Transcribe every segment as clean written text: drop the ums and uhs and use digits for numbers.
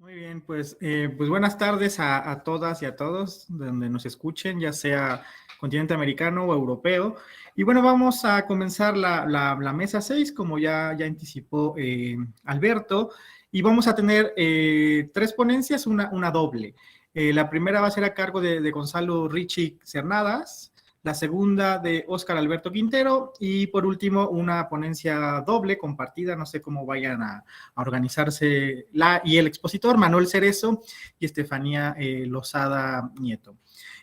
Muy bien, pues buenas tardes a todas y a todos, donde nos escuchen, ya sea continente americano o europeo. Y bueno, vamos a comenzar la mesa 6, como ya anticipó Alberto, y vamos a tener tres ponencias, una doble. La primera va a ser a cargo de Gonzalo Richie Cernadas, la segunda de Óscar Alberto Quintero, y por último una ponencia doble compartida, no sé cómo vayan a organizarse la y el expositor, Manuel Cerezo y Estefanía Lozada Nieto.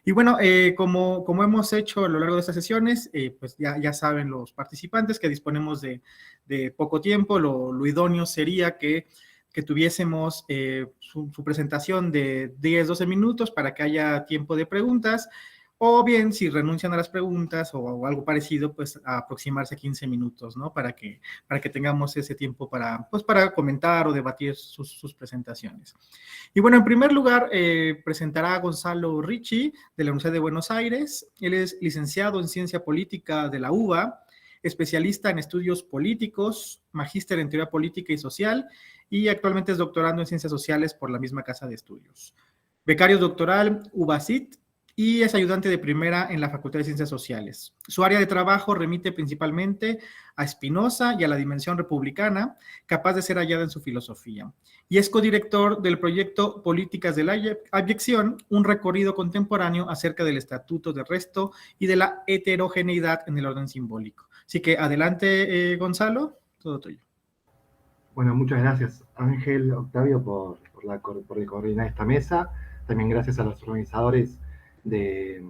Y bueno, como hemos hecho a lo largo de estas sesiones, pues ya saben los participantes que disponemos de poco tiempo, lo idóneo sería que tuviésemos su presentación de 10-12 minutos para que haya tiempo de preguntas, o bien si renuncian a las preguntas o algo parecido, pues a aproximarse a 15 minutos, ¿no? Para que tengamos ese tiempo para comentar o debatir sus presentaciones. Y bueno, en primer lugar, presentará a Gonzalo Richie de la Universidad de Buenos Aires. Él es licenciado en Ciencia Política de la UBA, especialista en estudios políticos, magíster en Teoría Política y Social, y actualmente es doctorando en Ciencias Sociales por la misma casa de estudios. Becario doctoral UBACIT, y es ayudante de primera en la Facultad de Ciencias Sociales. Su área de trabajo remite principalmente a Spinoza y a la dimensión republicana, capaz de ser hallada en su filosofía. Y es codirector del proyecto Políticas de la Abyección, un recorrido contemporáneo acerca del estatuto de resto y de la heterogeneidad en el orden simbólico. Así que adelante, Gonzalo, todo tuyo. Bueno, muchas gracias Ángel, Octavio, por coordinar esta mesa. También gracias a los organizadores de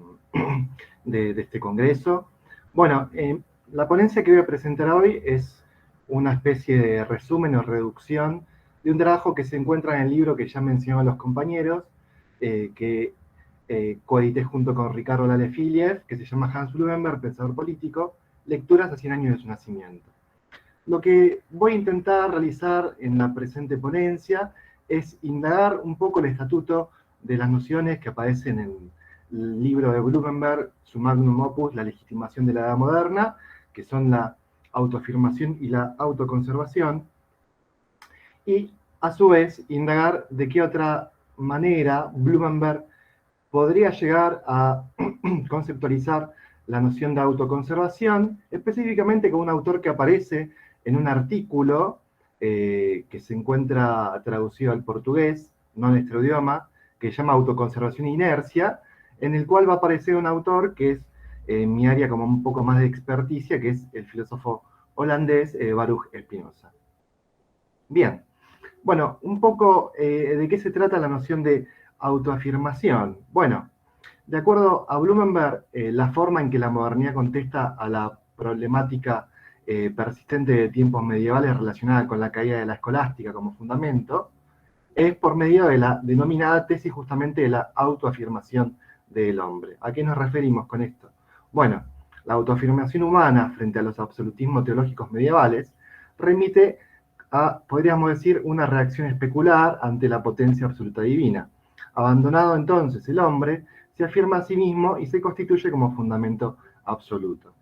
este congreso. Bueno, la ponencia que voy a presentar hoy es una especie de resumen o reducción de un trabajo que se encuentra en el libro que ya mencionaron los compañeros, que coedité junto con Ricardo Lalefiliev, que se llama Hans Blumenberg, pensador político, lecturas a 100 años de su nacimiento. Lo que voy a intentar realizar en la presente ponencia es indagar un poco el estatuto de las nociones que aparecen en el libro de Blumenberg, su magnum opus, La legitimación de la edad moderna, que son la autoafirmación y la autoconservación, y a su vez indagar de qué otra manera Blumenberg podría llegar a conceptualizar la noción de autoconservación, específicamente con un autor que aparece en un artículo que se encuentra traducido al portugués, no en nuestro idioma, que se llama Autoconservación e Inercia, en el cual va a aparecer un autor que es mi área como un poco más de experticia, que es el filósofo holandés Baruch Spinoza. Bien, bueno, un poco de qué se trata la noción de autoafirmación. Bueno, de acuerdo a Blumenberg, la forma en que la modernidad contesta a la problemática persistente de tiempos medievales relacionada con la caída de la escolástica como fundamento es por medio de la denominada tesis justamente de la autoafirmación del hombre. ¿A qué nos referimos con esto? Bueno, la autoafirmación humana frente a los absolutismos teológicos medievales remite a, podríamos decir, una reacción especular ante la potencia absoluta divina. Abandonado entonces el hombre, se afirma a sí mismo y se constituye como fundamento absoluto.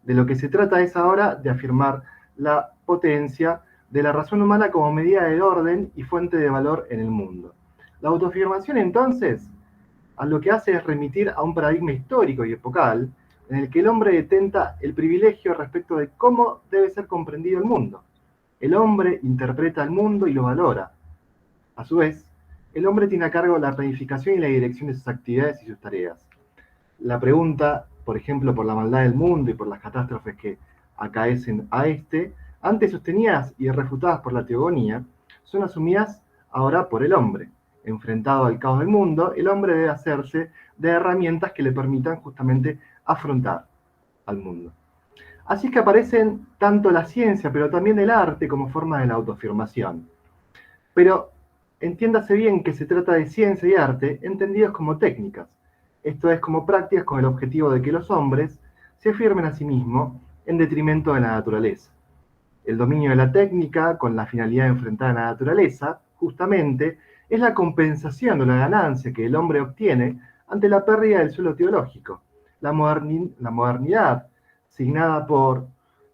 De lo que se trata es ahora de afirmar la potencia de la razón humana como medida del orden y fuente de valor en el mundo. La autoafirmación entonces a lo que hace es remitir a un paradigma histórico y epocal en el que el hombre detenta el privilegio respecto de cómo debe ser comprendido el mundo. El hombre interpreta el mundo y lo valora. A su vez, el hombre tiene a cargo la planificación y la dirección de sus actividades y sus tareas. La pregunta, por ejemplo, por la maldad del mundo y por las catástrofes que acaecen a este, antes sostenidas y refutadas por la teogonía, son asumidas ahora por el hombre. Enfrentado al caos del mundo, el hombre debe hacerse de herramientas que le permitan justamente afrontar al mundo. Así es que aparecen tanto la ciencia, pero también el arte como forma de la autoafirmación. Pero entiéndase bien que se trata de ciencia y arte entendidos como técnicas, esto es, como prácticas con el objetivo de que los hombres se afirmen a sí mismos en detrimento de la naturaleza. El dominio de la técnica, con la finalidad de enfrentar a la naturaleza, justamente, es la compensación de la ganancia que el hombre obtiene ante la pérdida del suelo teológico. La modernidad, signada por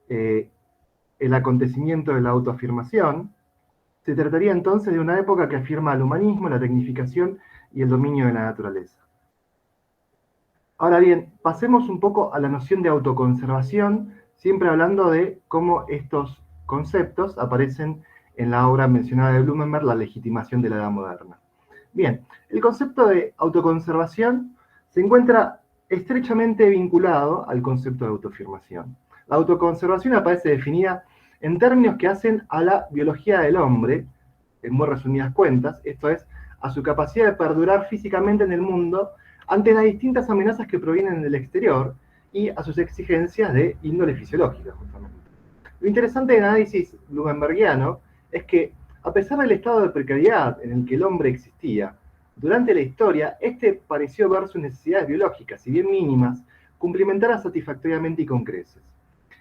el acontecimiento de la autoafirmación, Se trataría entonces de una época que afirma el humanismo, la tecnificación y el dominio de la naturaleza. Ahora bien, pasemos un poco a la noción de autoconservación, siempre hablando de cómo estos conceptos aparecen en la obra mencionada de Blumenberg, La legitimación de la edad moderna. Bien, el concepto de autoconservación se encuentra estrechamente vinculado al concepto de autoafirmación. La autoconservación aparece definida en términos que hacen a la biología del hombre, en muy resumidas cuentas, esto es, a su capacidad de perdurar físicamente en el mundo ante las distintas amenazas que provienen del exterior y a sus exigencias de índole fisiológica, justamente. Lo interesante del análisis blumenbergiano es que, a pesar del estado de precariedad en el que el hombre existía, durante la historia, este pareció ver sus necesidades biológicas, si bien mínimas, cumplimentarlas satisfactoriamente y con creces.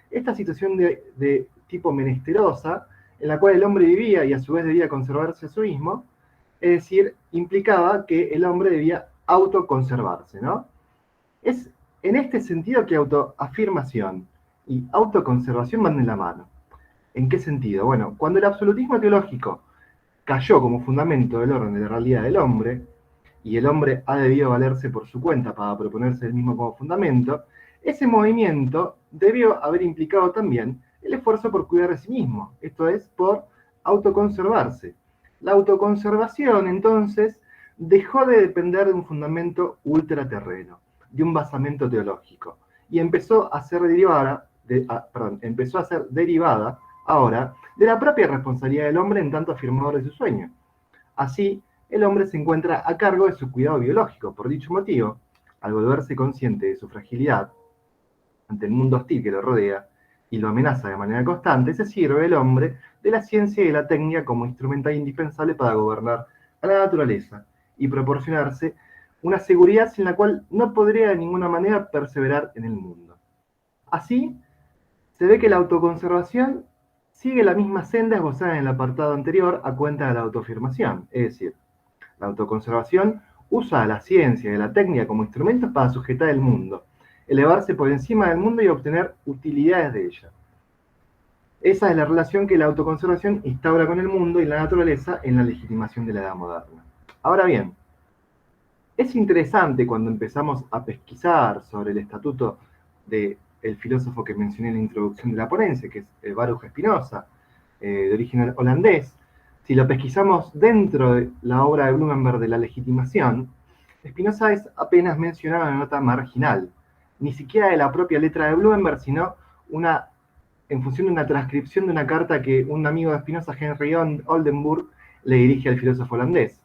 Esta situación de tipo menesterosa, en la cual el hombre vivía y a su vez debía conservarse a sí mismo, es decir, implicaba que el hombre debía autoconservarse, ¿no? Es en este sentido que autoafirmación y autoconservación van de la mano. ¿En qué sentido? Bueno, cuando el absolutismo teológico cayó como fundamento del orden de la realidad del hombre, y el hombre ha debido valerse por su cuenta para proponerse el mismo como fundamento, ese movimiento debió haber implicado también el esfuerzo por cuidar de sí mismo, esto es, por autoconservarse. La autoconservación, entonces, dejó de depender de un fundamento ultraterreno, de un basamento teológico, y empezó a ser derivada ahora de la propia responsabilidad del hombre en tanto afirmador de su sueño. Así, el hombre se encuentra a cargo de su cuidado biológico. Por dicho motivo, al volverse consciente de su fragilidad ante el mundo hostil que lo rodea y lo amenaza de manera constante, se sirve el hombre de la ciencia y de la técnica como instrumental indispensable para gobernar a la naturaleza y proporcionarse una seguridad sin la cual no podría de ninguna manera perseverar en el mundo. Así, se ve que la autoconservación sigue la misma senda esbozada en el apartado anterior a cuenta de la autoafirmación, es decir, la autoconservación usa a la ciencia y a la técnica como instrumentos para sujetar el mundo, elevarse por encima del mundo y obtener utilidades de ella. Esa es la relación que la autoconservación instaura con el mundo y la naturaleza en la legitimación de la edad moderna. Ahora bien, es interesante cuando empezamos a pesquisar sobre el estatuto del filósofo que mencioné en la introducción de la ponencia, que es Baruch Spinoza, de origen holandés. Si lo pesquisamos dentro de la obra de Blumenberg de la legitimación, Spinoza es apenas mencionado en una nota marginal, ni siquiera de la propia letra de Blumenberg, sino en función de una transcripción de una carta que un amigo de Spinoza, Henry Oldenburg, le dirige al filósofo holandés.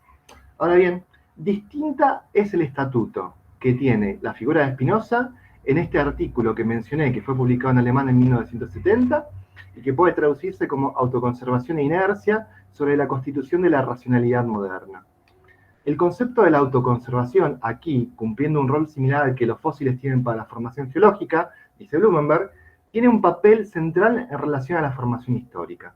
Ahora bien, distinta es el estatuto que tiene la figura de Spinoza en este artículo que mencioné, que fue publicado en alemán en 1970, y que puede traducirse como Autoconservación e inercia sobre la constitución de la racionalidad moderna. El concepto de la autoconservación, aquí cumpliendo un rol similar al que los fósiles tienen para la formación geológica, dice Blumenberg, tiene un papel central en relación a la formación histórica.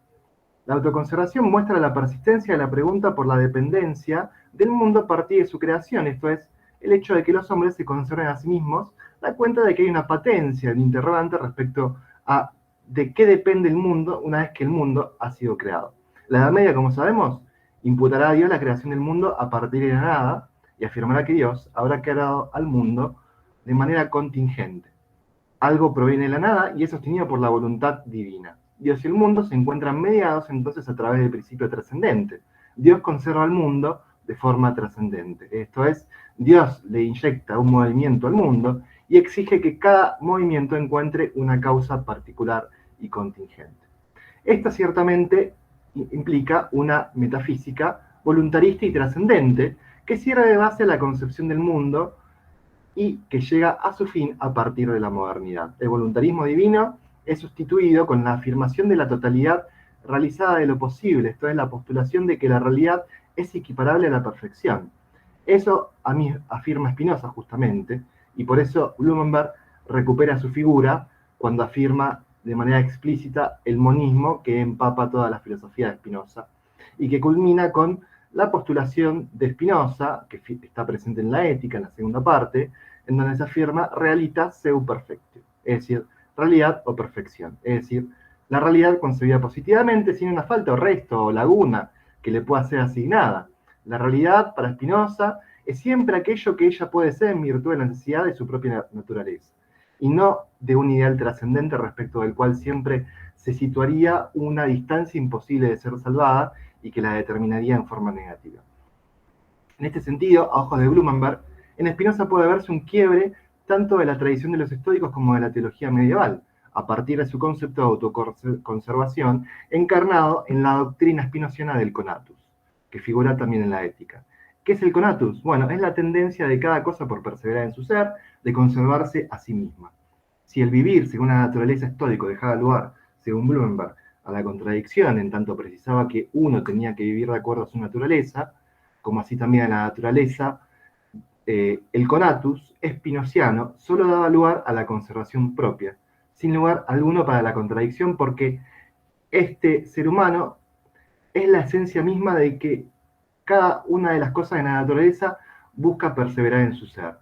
La autoconservación muestra la persistencia de la pregunta por la dependencia del mundo a partir de su creación, esto es, el hecho de que los hombres se conserven a sí mismos, da cuenta de que hay una patencia de interrogante respecto a de qué depende el mundo una vez que el mundo ha sido creado. La Edad Media, como sabemos, imputará a Dios la creación del mundo a partir de la nada y afirmará que Dios habrá creado al mundo de manera contingente. Algo proviene de la nada y es sostenido por la voluntad divina. Dios y el mundo se encuentran mediados entonces a través del principio trascendente. Dios conserva al mundo de forma trascendente. Esto es, Dios le inyecta un movimiento al mundo y exige que cada movimiento encuentre una causa particular y contingente. Esta ciertamente implica una metafísica voluntarista y trascendente que sirve de base a la concepción del mundo y que llega a su fin a partir de la modernidad. El voluntarismo divino es sustituido con la afirmación de la totalidad realizada de lo posible, esto es la postulación de que la realidad es equiparable a la perfección. Eso a mí afirma Spinoza justamente, y por eso Blumenberg recupera su figura cuando afirma de manera explícita el monismo que empapa toda la filosofía de Spinoza, y que culmina con la postulación de Spinoza, que está presente en la Ética, en la segunda parte, en donde se afirma realitas seu perfectio, es decir, realidad o perfección, es decir, la realidad concebida positivamente sin una falta o resto o laguna que le pueda ser asignada. La realidad, para Spinoza, es siempre aquello que ella puede ser en virtud de la necesidad de su propia naturaleza, y no de un ideal trascendente respecto del cual siempre se situaría una distancia imposible de ser salvada y que la determinaría en forma negativa. En este sentido, a ojos de Blumenberg, en Spinoza puede verse un quiebre tanto de la tradición de los estoicos como de la teología medieval, a partir de su concepto de autoconservación encarnado en la doctrina spinociana del conatus, que figura también en la ética. ¿Qué es el conatus? Bueno, es la tendencia de cada cosa por perseverar en su ser, de conservarse a sí misma. Si el vivir según la naturaleza estoico dejaba lugar, según Blumenberg, a la contradicción, en tanto precisaba que uno tenía que vivir de acuerdo a su naturaleza, como así también a la naturaleza, el conatus spinociano solo daba lugar a la conservación propia, sin lugar alguno para la contradicción, porque este ser humano es la esencia misma de que cada una de las cosas de la naturaleza busca perseverar en su ser.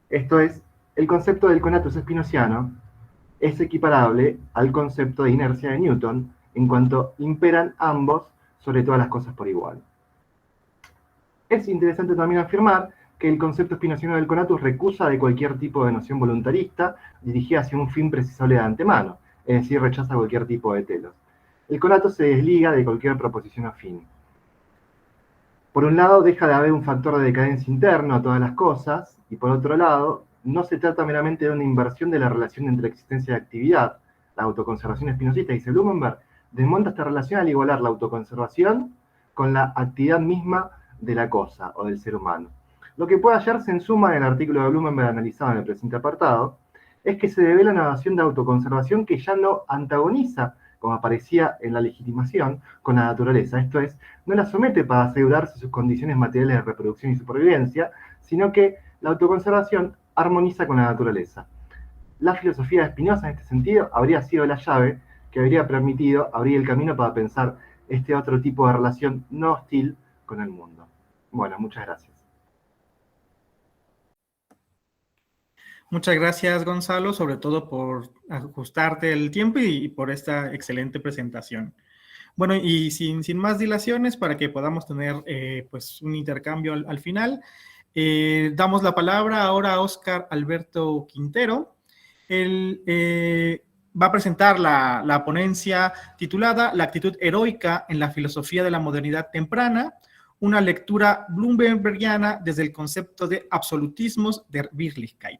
Esto es, el concepto del conatus spinociano es equiparable al concepto de inercia de Newton, en cuanto imperan ambos sobre todas las cosas por igual. Es interesante también afirmar que el concepto spinociano del conatus recusa de cualquier tipo de noción voluntarista dirigida hacia un fin precisable de antemano, es decir, rechaza cualquier tipo de telos. El conatus se desliga de cualquier proposición afín. Por un lado, deja de haber un factor de decadencia interno a todas las cosas, y por otro lado, no se trata meramente de una inversión de la relación entre existencia y actividad. La autoconservación espinocista, dice Blumenberg, desmonta esta relación al igualar la autoconservación con la actividad misma de la cosa o del ser humano. Lo que puede hallarse en suma en el artículo de Blumenberg analizado en el presente apartado es que se devela una noción de autoconservación que ya no antagoniza, como aparecía en la legitimación, con la naturaleza. Esto es, no la somete para asegurarse sus condiciones materiales de reproducción y supervivencia, sino que la autoconservación armoniza con la naturaleza. La filosofía de Spinoza, en este sentido, habría sido la llave que habría permitido abrir el camino para pensar este otro tipo de relación no hostil con el mundo. Bueno, muchas gracias. Muchas gracias, Gonzalo, sobre todo por ajustarte el tiempo y por esta excelente presentación. Bueno, y sin más dilaciones, para que podamos tener pues un intercambio al final, damos la palabra ahora a Óscar Alberto Quintero. Él va a presentar la ponencia titulada La actitud heroica en la filosofía de la modernidad temprana, una lectura bloombergiana desde el concepto de absolutismos der Wirklichkeit.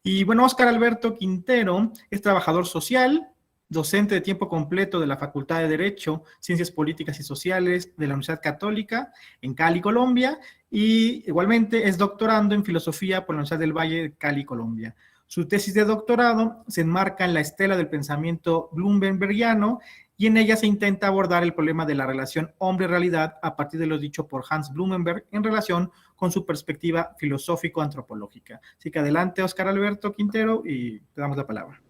Y bueno, Óscar Alberto Quintero es trabajador social, docente de tiempo completo de la Facultad de Derecho, Ciencias Políticas y Sociales de la Universidad Católica en Cali, Colombia, y igualmente es doctorando en Filosofía por la Universidad del Valle de Cali, Colombia. Su tesis de doctorado se enmarca en la estela del pensamiento bloombergiano y en ella se intenta abordar el problema de la relación hombre-realidad a partir de lo dicho por Hans Blumenberg en relación con su perspectiva filosófico-antropológica. Así que adelante, Óscar Alberto Quintero, y te damos la palabra.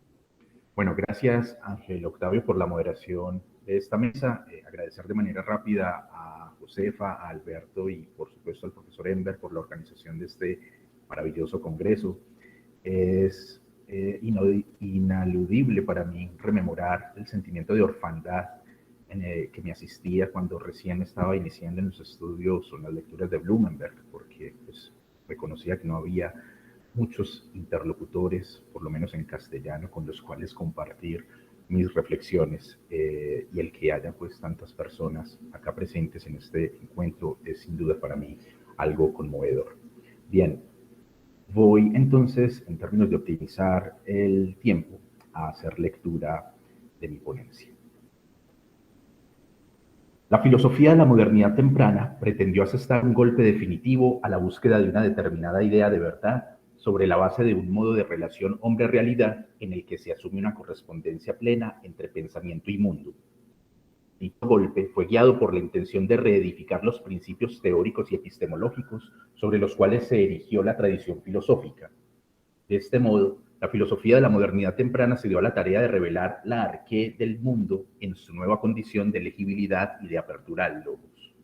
Bueno, gracias Ángel Octavio por la moderación de esta mesa. Agradecer de manera rápida a Josefa, a Alberto y por supuesto al profesor Enver por la organización de este maravilloso congreso. Es inaludible para mí rememorar el sentimiento de orfandad que me asistía cuando recién estaba iniciando en los estudios o en las lecturas de Blumenberg, porque pues, reconocía que no había muchos interlocutores, por lo menos en castellano, con los cuales compartir mis reflexiones, y el que haya pues tantas personas acá presentes en este encuentro es sin duda para mí algo conmovedor. Bien, voy entonces, en términos de optimizar el tiempo, a hacer lectura de mi ponencia. La filosofía de la modernidad temprana pretendió asestar un golpe definitivo a la búsqueda de una determinada idea de verdad sobre la base de un modo de relación hombre-realidad en el que se asume una correspondencia plena entre pensamiento y mundo. Dicho golpe fue guiado por la intención de reedificar los principios teóricos y epistemológicos sobre los cuales se erigió la tradición filosófica. De este modo, la filosofía de la modernidad temprana se dio a la tarea de revelar la arqué del mundo en su nueva condición de legibilidad y de apertura al logos.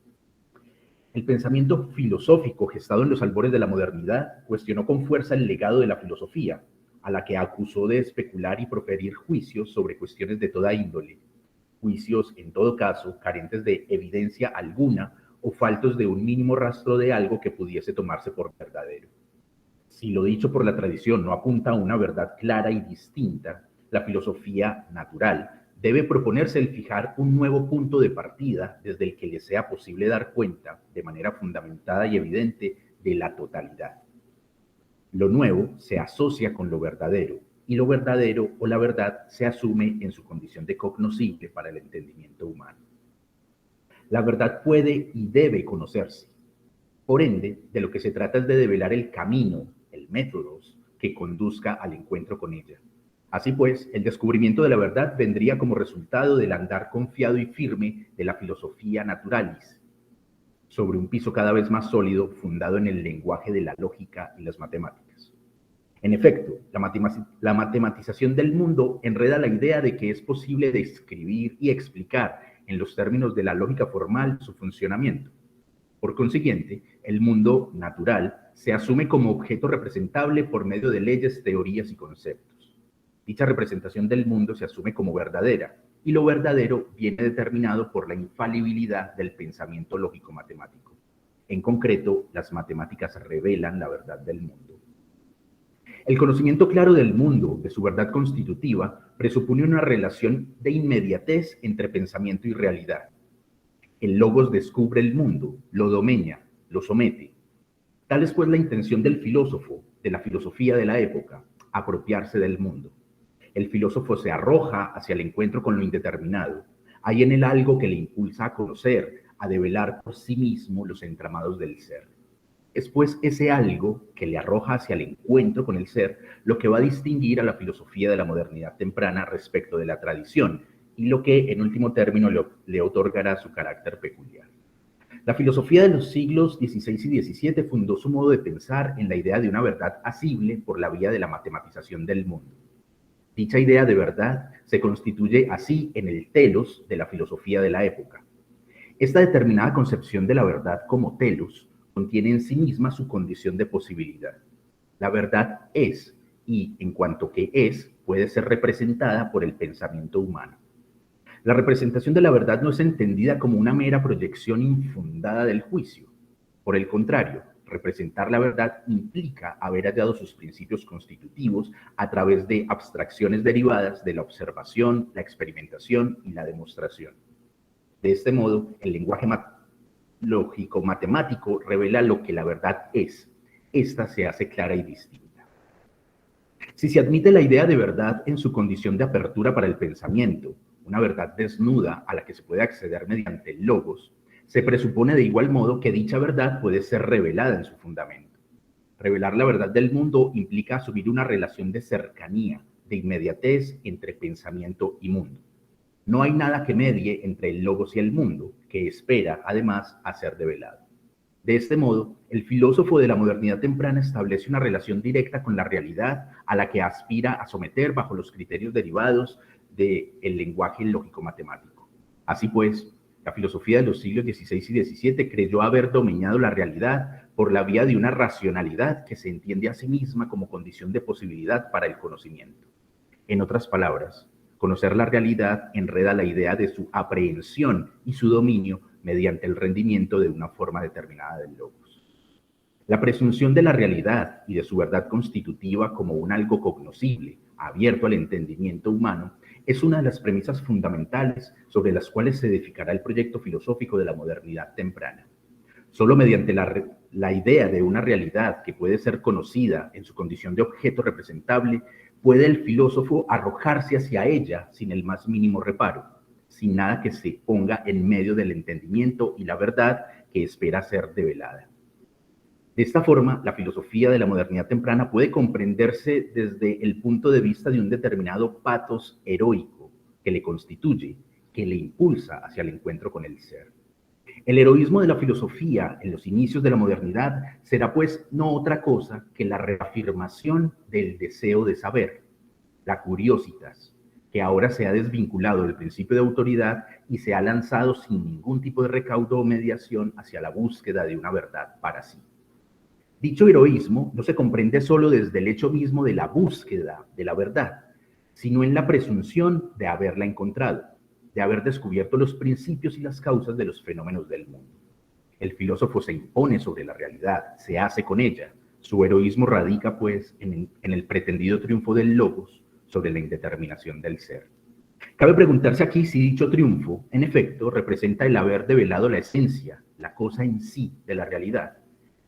El pensamiento filosófico gestado en los albores de la modernidad cuestionó con fuerza el legado de la filosofía, a la que acusó de especular y proferir juicios sobre cuestiones de toda índole, juicios, en todo caso, carentes de evidencia alguna o faltos de un mínimo rastro de algo que pudiese tomarse por verdadero. Si lo dicho por la tradición no apunta a una verdad clara y distinta, la filosofía natural debe proponerse el fijar un nuevo punto de partida desde el que le sea posible dar cuenta, de manera fundamentada y evidente, de la totalidad. Lo nuevo se asocia con lo verdadero, y lo verdadero o la verdad se asume en su condición de cognoscible para el entendimiento humano. La verdad puede y debe conocerse. Por ende, de lo que se trata es de develar el camino, el método que conduzca al encuentro con ella. Así pues, el descubrimiento de la verdad vendría como resultado del andar confiado y firme de la filosofía naturalis, sobre un piso cada vez más sólido fundado en el lenguaje de la lógica y las matemáticas. En efecto, la matematización del mundo enreda la idea de que es posible describir y explicar en los términos de la lógica formal su funcionamiento. Por consiguiente, el mundo natural se asume como objeto representable por medio de leyes, teorías y conceptos. Dicha representación del mundo se asume como verdadera, y lo verdadero viene determinado por la infalibilidad del pensamiento lógico-matemático. En concreto, las matemáticas revelan la verdad del mundo. El conocimiento claro del mundo, de su verdad constitutiva, presupone una relación de inmediatez entre pensamiento y realidad. El logos descubre el mundo, lo domina, lo somete. Tal es pues la intención del filósofo, de la filosofía de la época, apropiarse del mundo. El filósofo se arroja hacia el encuentro con lo indeterminado. Hay en él algo que le impulsa a conocer, a develar por sí mismo los entramados del ser. Es pues ese algo que le arroja hacia el encuentro con el ser lo que va a distinguir a la filosofía de la modernidad temprana respecto de la tradición, y lo que, en último término, le otorgará su carácter peculiar. La filosofía de los siglos XVI y XVII fundó su modo de pensar en la idea de una verdad asible por la vía de la matematización del mundo. Dicha idea de verdad se constituye así en el telos de la filosofía de la época. Esta determinada concepción de la verdad como telos contiene en sí misma su condición de posibilidad. La verdad es, y en cuanto que es, puede ser representada por el pensamiento humano. La representación de la verdad no es entendida como una mera proyección infundada del juicio. Por el contrario, representar la verdad implica haber hallado sus principios constitutivos a través de abstracciones derivadas de la observación, la experimentación y la demostración. De este modo, el lenguaje lógico-matemático revela lo que la verdad es. Esta se hace clara y distinta. Si se admite la idea de verdad en su condición de apertura para el pensamiento, una verdad desnuda a la que se puede acceder mediante el logos, se presupone de igual modo que dicha verdad puede ser revelada en su fundamento. Revelar la verdad del mundo implica asumir una relación de cercanía, de inmediatez entre pensamiento y mundo. No hay nada que medie entre el logos y el mundo, que espera, además, a ser develado. De este modo, el filósofo de la modernidad temprana establece una relación directa con la realidad a la que aspira a someter bajo los criterios derivados del lenguaje lógico-matemático. Así pues, la filosofía de los siglos XVI y XVII creyó haber dominado la realidad por la vía de una racionalidad que se entiende a sí misma como condición de posibilidad para el conocimiento. En otras palabras, conocer la realidad enreda la idea de su aprehensión y su dominio mediante el rendimiento de una forma determinada del logos. La presunción de la realidad y de su verdad constitutiva como un algo cognoscible, abierto al entendimiento humano, es una de las premisas fundamentales sobre las cuales se edificará el proyecto filosófico de la modernidad temprana. Solo mediante la idea de una realidad que puede ser conocida en su condición de objeto representable, puede el filósofo arrojarse hacia ella sin el más mínimo reparo, sin nada que se ponga en medio del entendimiento y la verdad que espera ser develada. De esta forma, la filosofía de la modernidad temprana puede comprenderse desde el punto de vista de un determinado patos heroico que le constituye, que le impulsa hacia el encuentro con el ser. El heroísmo de la filosofía en los inicios de la modernidad será pues no otra cosa que la reafirmación del deseo de saber, la curiositas, que ahora se ha desvinculado del principio de autoridad y se ha lanzado sin ningún tipo de recaudo o mediación hacia la búsqueda de una verdad para sí. Dicho heroísmo no se comprende solo desde el hecho mismo de la búsqueda de la verdad, sino en la presunción de haberla encontrado. de haber descubierto los principios y las causas de los fenómenos del mundo. El filósofo se impone sobre la realidad, se hace con ella. Su heroísmo radica, pues, en el pretendido triunfo del logos sobre la indeterminación del ser. Cabe preguntarse aquí si dicho triunfo, en efecto, representa el haber develado la esencia, la cosa en sí de la realidad.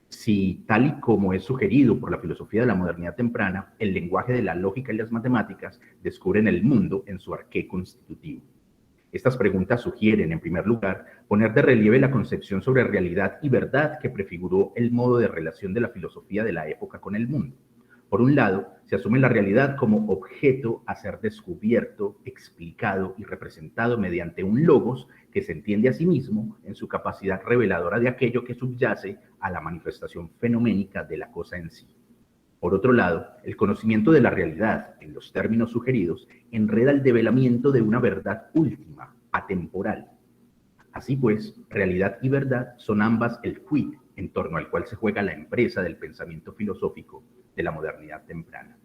Si, tal y como es sugerido por la filosofía de la modernidad temprana, el lenguaje de la lógica y las matemáticas descubren el mundo en su arqué constitutivo. Estas preguntas sugieren, en primer lugar, poner de relieve la concepción sobre realidad y verdad que prefiguró el modo de relación de la filosofía de la época con el mundo. Por un lado, se asume la realidad como objeto a ser descubierto, explicado y representado mediante un logos que se entiende a sí mismo en su capacidad reveladora de aquello que subyace a la manifestación fenoménica de la cosa en sí. Por otro lado, el conocimiento de la realidad, en los términos sugeridos, enreda el develamiento de una verdad última, atemporal. Así pues, realidad y verdad son ambas el quid en torno al cual se juega la empresa del pensamiento filosófico de la modernidad temprana.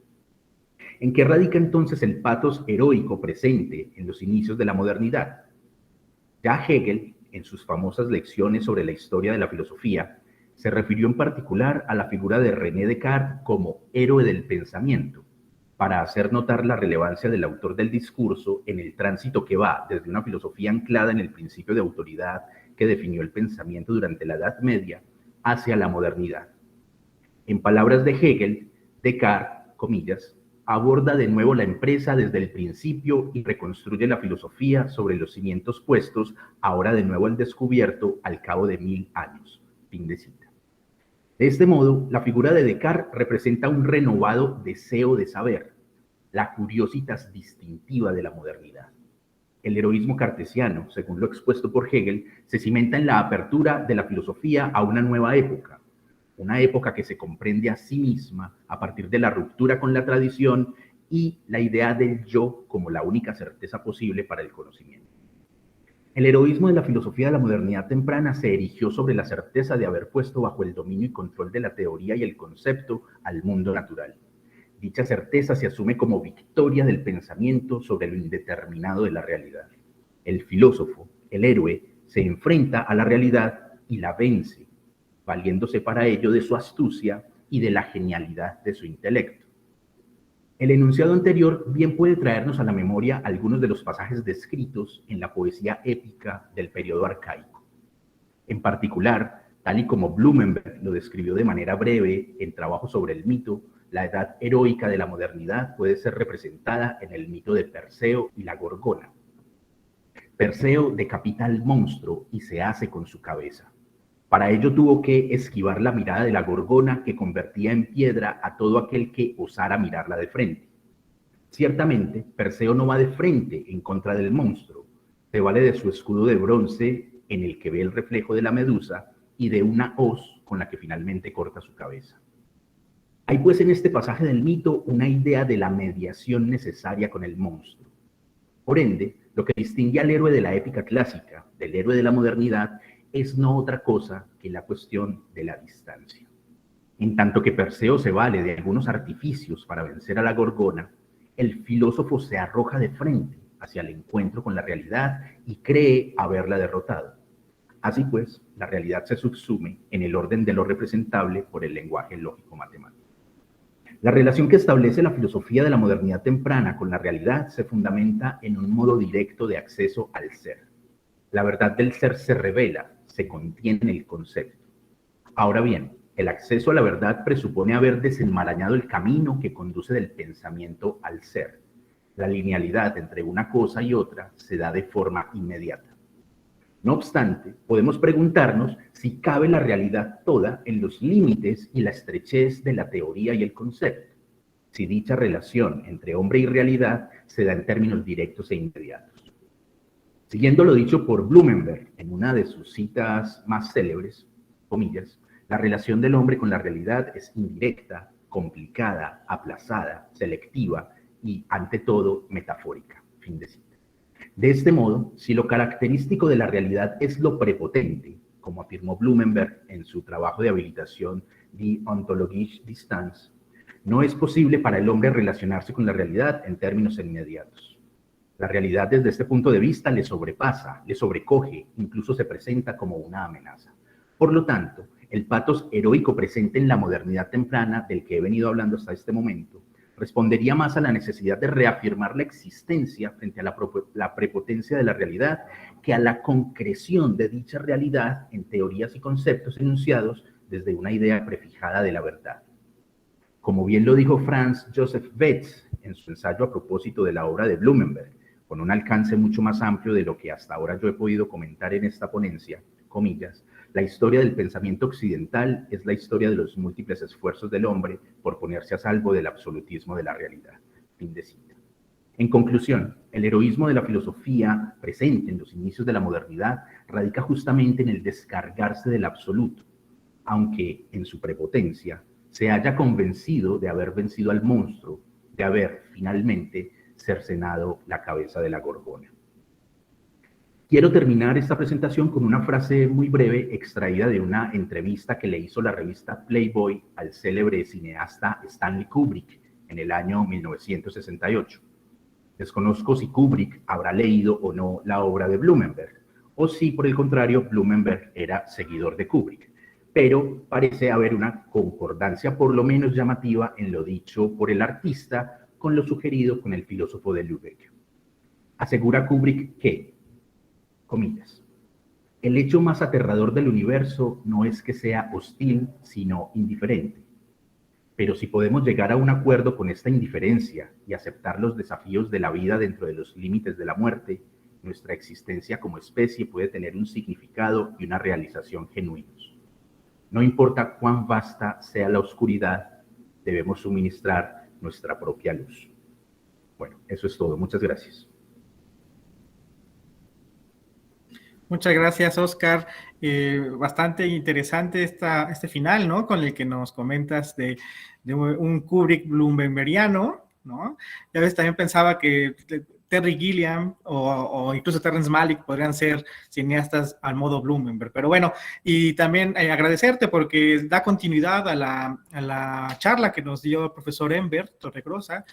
¿En qué radica entonces el patos heroico presente en los inicios de la modernidad? Ya Hegel, en sus famosas lecciones sobre la historia de la filosofía, se refirió en particular a la figura de René Descartes como héroe del pensamiento, para hacer notar la relevancia del autor del discurso en el tránsito que va desde una filosofía anclada en el principio de autoridad que definió el pensamiento durante la Edad Media hacia la modernidad. En palabras de Hegel, Descartes, comillas, aborda de nuevo la empresa desde el principio y reconstruye la filosofía sobre los cimientos puestos, ahora de nuevo al descubierto al cabo de 1000 años. Fin de cita. De este modo, la figura de Descartes representa un renovado deseo de saber, la curiositas distintiva de la modernidad. El heroísmo cartesiano, según lo expuesto por Hegel, se cimenta en la apertura de la filosofía a una nueva época, una época que se comprende a sí misma a partir de la ruptura con la tradición y la idea del yo como la única certeza posible para el conocimiento. El heroísmo de la filosofía de la modernidad temprana se erigió sobre la certeza de haber puesto bajo el dominio y control de la teoría y el concepto al mundo natural. Dicha certeza se asume como victoria del pensamiento sobre lo indeterminado de la realidad. El filósofo, el héroe, se enfrenta a la realidad y la vence, valiéndose para ello de su astucia y de la genialidad de su intelecto. El enunciado anterior bien puede traernos a la memoria algunos de los pasajes descritos en la poesía épica del periodo arcaico. En particular, tal y como Blumenberg lo describió de manera breve en Trabajo sobre el mito, la edad heroica de la modernidad puede ser representada en el mito de Perseo y la Gorgona. Perseo decapita al monstruo y se hace con su cabeza. Para ello tuvo que esquivar la mirada de la Gorgona que convertía en piedra a todo aquel que osara mirarla de frente. Ciertamente, Perseo no va de frente en contra del monstruo, se vale de su escudo de bronce en el que ve el reflejo de la medusa y de una hoz con la que finalmente corta su cabeza. Hay pues en este pasaje del mito una idea de la mediación necesaria con el monstruo. Por ende, lo que distingue al héroe de la épica clásica del héroe de la modernidad es no otra cosa que la cuestión de la distancia. En tanto que Perseo se vale de algunos artificios para vencer a la Gorgona, el filósofo se arroja de frente hacia el encuentro con la realidad y cree haberla derrotado. Así pues, la realidad se subsume en el orden de lo representable por el lenguaje lógico-matemático. La relación que establece la filosofía de la modernidad temprana con la realidad se fundamenta en un modo directo de acceso al ser. La verdad del ser se revela, se contiene en el concepto. Ahora bien, el acceso a la verdad presupone haber desenmarañado el camino que conduce del pensamiento al ser. La linealidad entre una cosa y otra se da de forma inmediata. No obstante, podemos preguntarnos si cabe la realidad toda en los límites y la estrechez de la teoría y el concepto, si dicha relación entre hombre y realidad se da en términos directos e inmediatos. Siguiendo lo dicho por Blumenberg en una de sus citas más célebres, comillas, la relación del hombre con la realidad es indirecta, complicada, aplazada, selectiva y, ante todo, metafórica. Fin de cita. De este modo, si lo característico de la realidad es lo prepotente, como afirmó Blumenberg en su trabajo de habilitación Die Ontologische Distanz, no es posible para el hombre relacionarse con la realidad en términos inmediatos. La realidad desde este punto de vista le sobrepasa, le sobrecoge, incluso se presenta como una amenaza. Por lo tanto, el patos heroico presente en la modernidad temprana, del que he venido hablando hasta este momento, respondería más a la necesidad de reafirmar la existencia frente a la prepotencia de la realidad que a la concreción de dicha realidad en teorías y conceptos enunciados desde una idea prefijada de la verdad. Como bien lo dijo Franz Joseph Betz en su ensayo a propósito de la obra de Blumenberg, con un alcance mucho más amplio de lo que hasta ahora yo he podido comentar en esta ponencia, comillas, la historia del pensamiento occidental es la historia de los múltiples esfuerzos del hombre por ponerse a salvo del absolutismo de la realidad. Fin de cita. En conclusión, el heroísmo de la filosofía presente en los inicios de la modernidad radica justamente en el descargarse del absoluto, aunque en su prepotencia se haya convencido de haber vencido al monstruo, de haber finalmente cercenado la cabeza de la gorgona. Quiero terminar esta presentación con una frase muy breve extraída de una entrevista que le hizo la revista Playboy al célebre cineasta Stanley Kubrick en el año 1968. Desconozco si Kubrick habrá leído o no la obra de Blumenberg, o si por el contrario Blumenberg era seguidor de Kubrick, pero parece haber una concordancia por lo menos llamativa en lo dicho por el artista con lo sugerido con el filósofo de Lübeck. Asegura Kubrick que, comillas, el hecho más aterrador del universo no es que sea hostil, sino indiferente. Pero si podemos llegar a un acuerdo con esta indiferencia y aceptar los desafíos de la vida dentro de los límites de la muerte, nuestra existencia como especie puede tener un significado y una realización genuinos. No importa cuán vasta sea la oscuridad, debemos suministrar nuestra propia luz. Bueno, eso es todo. Muchas gracias. Muchas gracias, Oscar. Bastante interesante este final, ¿no? Con el que nos comentas de un Kubrick Blumenbergiano, ¿no? Ya ves, también pensaba que Terry Gilliam o incluso Terrence Malick podrían ser cineastas al modo Blumenberg. Pero bueno, y también agradecerte porque da continuidad a la charla que nos dio el profesor Enver Torregrosa,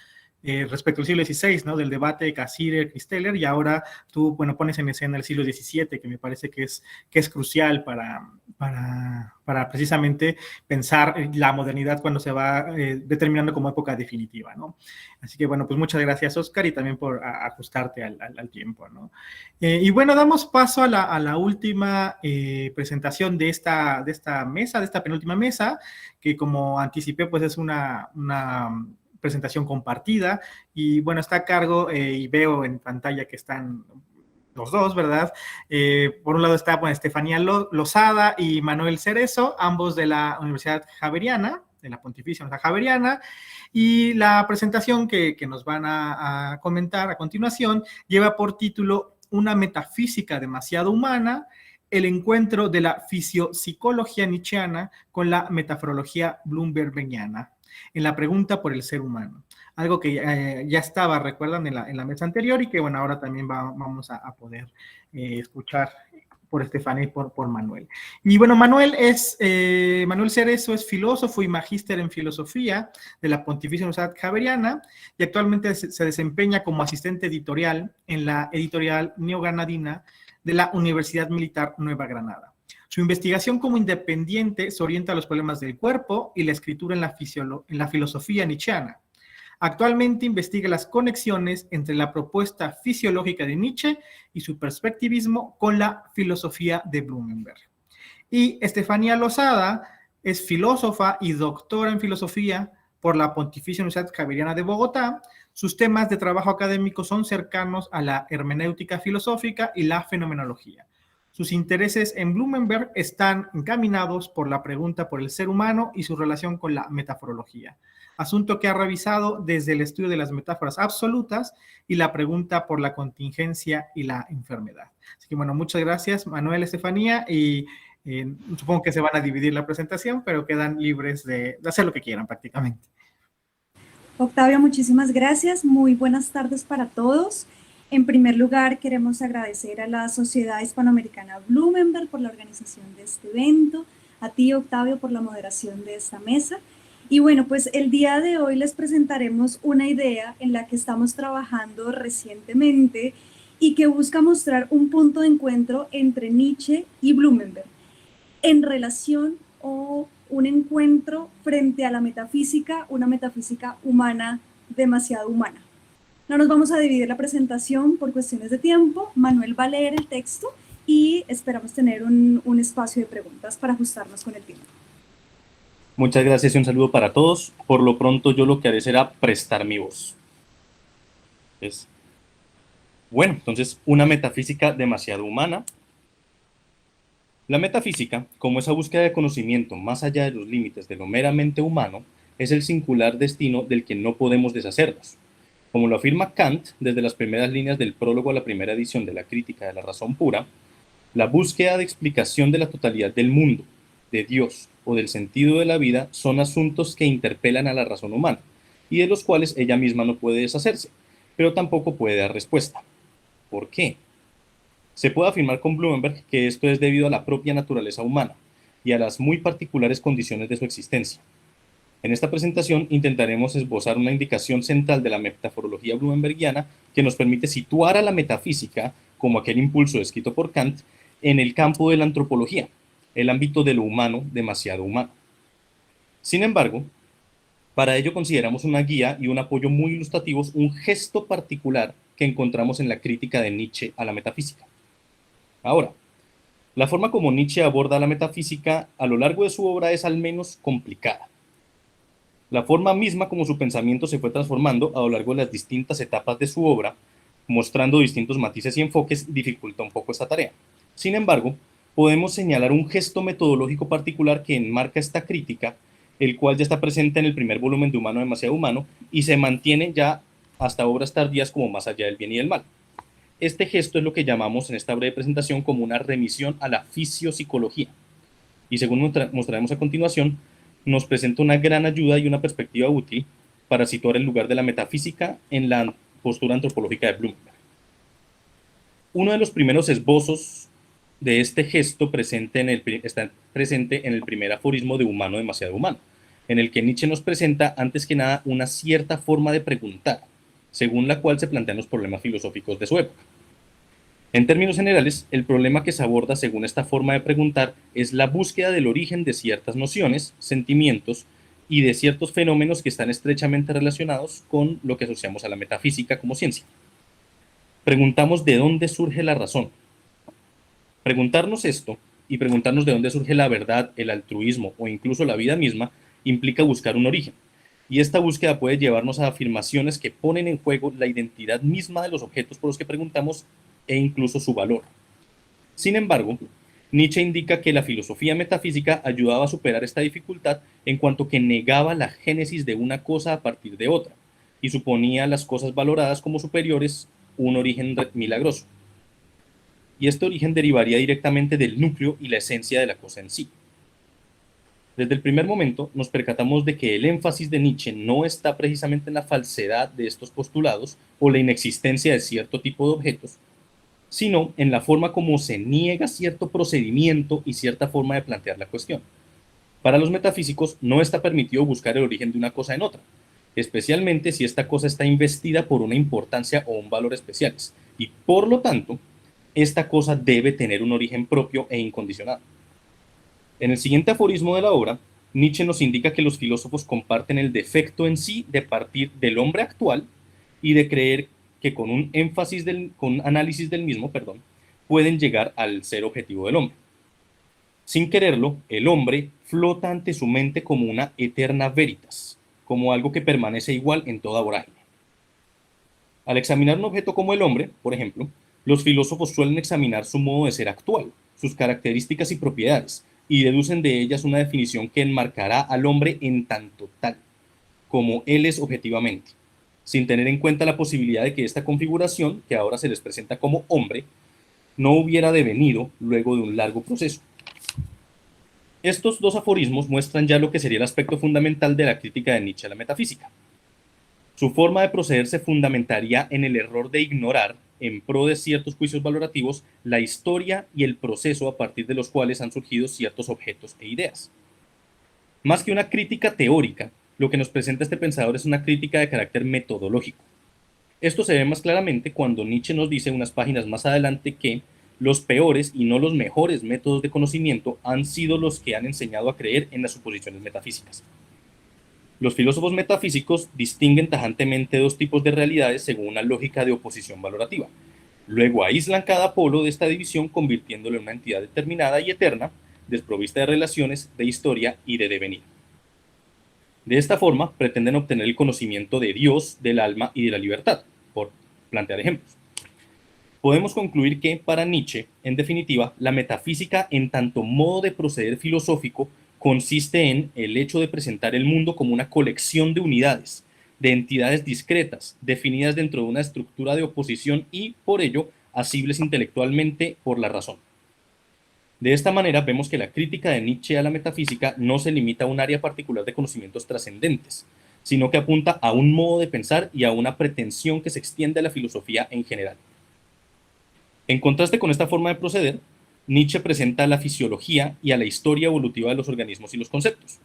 respecto al siglo XVI, ¿no? Del debate de Cassirer-Christeller, y ahora tú, bueno, pones en escena el siglo XVII, que me parece que es crucial para precisamente pensar la modernidad cuando se va determinando como época definitiva, ¿no? Así que, bueno, pues muchas gracias, Oscar, y también por ajustarte al tiempo, ¿no? Y bueno, damos paso a la última presentación de esta mesa, de esta penúltima mesa, que como anticipé, pues es una presentación compartida, y bueno, está a cargo, y veo en pantalla que están los dos, ¿verdad? Por un lado está, bueno, Estefanía Lozada y Manuel Cerezo, ambos de la Universidad Javeriana, de la Pontificia Universidad Javeriana, y la presentación que nos van a comentar a continuación lleva por título Una metafísica demasiado humana, el encuentro de la fisiopsicología nietzscheana con la metaforología bloombergiana en la pregunta por el ser humano. Algo que ya estaba, recuerdan, en la mesa anterior, y que, bueno, ahora también vamos a poder escuchar por Estefanía y por Manuel. Y bueno, Manuel Cerezo es filósofo y magíster en filosofía de la Pontificia Universidad Javeriana, y actualmente se desempeña como asistente editorial en la editorial neogranadina de la Universidad Militar Nueva Granada. Su investigación como independiente se orienta a los problemas del cuerpo y la escritura en la filosofía nietzscheana. Actualmente investiga las conexiones entre la propuesta fisiológica de Nietzsche y su perspectivismo con la filosofía de Blumenberg. Y Estefanía Lozada es filósofa y doctora en filosofía por la Pontificia Universidad Javeriana de Bogotá. Sus temas de trabajo académico son cercanos a la hermenéutica filosófica y la fenomenología. Sus intereses en Blumenberg están encaminados por la pregunta por el ser humano y su relación con la metaforología, asunto que ha revisado desde el estudio de las metáforas absolutas y la pregunta por la contingencia y la enfermedad. Así que, bueno, muchas gracias, Manuel, Estefanía, y supongo que se van a dividir la presentación, pero quedan libres de hacer lo que quieran prácticamente. Octavio, muchísimas gracias. Muy buenas tardes para todos. En primer lugar, queremos agradecer a la Sociedad Hispanoamericana Blumenberg por la organización de este evento, a ti, Octavio, por la moderación de esta mesa, Y bueno, pues el día de hoy les presentaremos una idea en la que estamos trabajando recientemente y que busca mostrar un punto de encuentro entre Nietzsche y Blumenberg en relación o un encuentro frente a la metafísica, una metafísica humana, demasiado humana. No nos vamos a dividir la presentación por cuestiones de tiempo. Manuel va a leer el texto y esperamos tener un espacio de preguntas para ajustarnos con el tiempo. Muchas gracias y un saludo para todos. Por lo pronto yo lo que haré será prestar mi voz. Bueno, entonces una metafísica demasiado humana. La metafísica, como esa búsqueda de conocimiento más allá de los límites de lo meramente humano, es el singular destino del que no podemos deshacernos. Como lo afirma Kant desde las primeras líneas del prólogo a la primera edición de la Crítica de la Razón Pura, la búsqueda de explicación de la totalidad del mundo, de Dios o del sentido de la vida son asuntos que interpelan a la razón humana y de los cuales ella misma no puede deshacerse, pero tampoco puede dar respuesta. ¿Por qué? Se puede afirmar con Blumenberg que esto es debido a la propia naturaleza humana y a las muy particulares condiciones de su existencia. En esta presentación intentaremos esbozar una indicación central de la metaforología blumenbergiana que nos permite situar a la metafísica, como aquel impulso descrito por Kant, en el campo de la antropología, el ámbito de lo humano demasiado humano. Sin embargo, para ello consideramos una guía y un apoyo muy ilustrativos, un gesto particular que encontramos en la crítica de Nietzsche a la metafísica. Ahora, la forma como Nietzsche aborda la metafísica a lo largo de su obra es al menos complicada. La forma misma como su pensamiento se fue transformando a lo largo de las distintas etapas de su obra, mostrando distintos matices y enfoques, dificulta un poco esta tarea. Sin embargo, podemos señalar un gesto metodológico particular que enmarca esta crítica, el cual ya está presente en el primer volumen de Humano demasiado humano y se mantiene ya hasta obras tardías como Más allá del bien y del mal. Este gesto es lo que llamamos en esta breve presentación como una remisión a la fisiopsicología. Y según mostraremos a continuación, nos presenta una gran ayuda y una perspectiva útil para situar el lugar de la metafísica en la postura antropológica de Blumenberg. Uno de los primeros esbozos de este gesto está presente en el primer aforismo de Humano demasiado humano, en el que Nietzsche nos presenta antes que nada una cierta forma de preguntar, según la cual se plantean los problemas filosóficos de su época. En términos generales, el problema que se aborda según esta forma de preguntar es la búsqueda del origen de ciertas nociones, sentimientos y de ciertos fenómenos que están estrechamente relacionados con lo que asociamos a la metafísica como ciencia. Preguntamos de dónde surge la razón. Preguntarnos esto y preguntarnos de dónde surge la verdad, el altruismo o incluso la vida misma implica buscar un origen. Y esta búsqueda puede llevarnos a afirmaciones que ponen en juego la identidad misma de los objetos por los que preguntamos e incluso su valor. Sin embargo, Nietzsche indica que la filosofía metafísica ayudaba a superar esta dificultad en cuanto que negaba la génesis de una cosa a partir de otra y suponía a las cosas valoradas como superiores un origen milagroso. Y este origen derivaría directamente del núcleo y la esencia de la cosa en sí. Desde el primer momento nos percatamos de que el énfasis de Nietzsche no está precisamente en la falsedad de estos postulados o la inexistencia de cierto tipo de objetos, sino en la forma como se niega cierto procedimiento y cierta forma de plantear la cuestión. Para los metafísicos no está permitido buscar el origen de una cosa en otra, especialmente si esta cosa está investida por una importancia o un valor especiales, y por lo tanto, esta cosa debe tener un origen propio e incondicionado. En el siguiente aforismo de la obra, Nietzsche nos indica que los filósofos comparten el defecto en sí de partir del hombre actual y de creer que con un análisis del mismo, pueden llegar al ser objetivo del hombre. Sin quererlo, el hombre flota ante su mente como una eterna veritas, como algo que permanece igual en toda vorágine. Al examinar un objeto como el hombre, por ejemplo, los filósofos suelen examinar su modo de ser actual, sus características y propiedades, y deducen de ellas una definición que enmarcará al hombre en tanto tal, como él es objetivamente, sin tener en cuenta la posibilidad de que esta configuración, que ahora se les presenta como hombre, no hubiera devenido luego de un largo proceso. Estos dos aforismos muestran ya lo que sería el aspecto fundamental de la crítica de Nietzsche a la metafísica. Su forma de proceder se fundamentaría en el error de ignorar, en pro de ciertos juicios valorativos, la historia y el proceso a partir de los cuales han surgido ciertos objetos e ideas. Más que una crítica teórica, lo que nos presenta este pensador es una crítica de carácter metodológico. Esto se ve más claramente cuando Nietzsche nos dice unas páginas más adelante que los peores y no los mejores métodos de conocimiento han sido los que han enseñado a creer en las suposiciones metafísicas. Los filósofos metafísicos distinguen tajantemente dos tipos de realidades según una lógica de oposición valorativa. Luego aíslan cada polo de esta división convirtiéndolo en una entidad determinada y eterna, desprovista de relaciones, de historia y de devenir. De esta forma, pretenden obtener el conocimiento de Dios, del alma y de la libertad, por plantear ejemplos. Podemos concluir que, para Nietzsche, en definitiva, la metafísica en tanto modo de proceder filosófico consiste en el hecho de presentar el mundo como una colección de unidades, de entidades discretas, definidas dentro de una estructura de oposición y, por ello, asibles intelectualmente por la razón. De esta manera, vemos que la crítica de Nietzsche a la metafísica no se limita a un área particular de conocimientos trascendentes, sino que apunta a un modo de pensar y a una pretensión que se extiende a la filosofía en general. En contraste con esta forma de proceder, Nietzsche presenta a la fisiología y a la historia evolutiva de los organismos y los conceptos,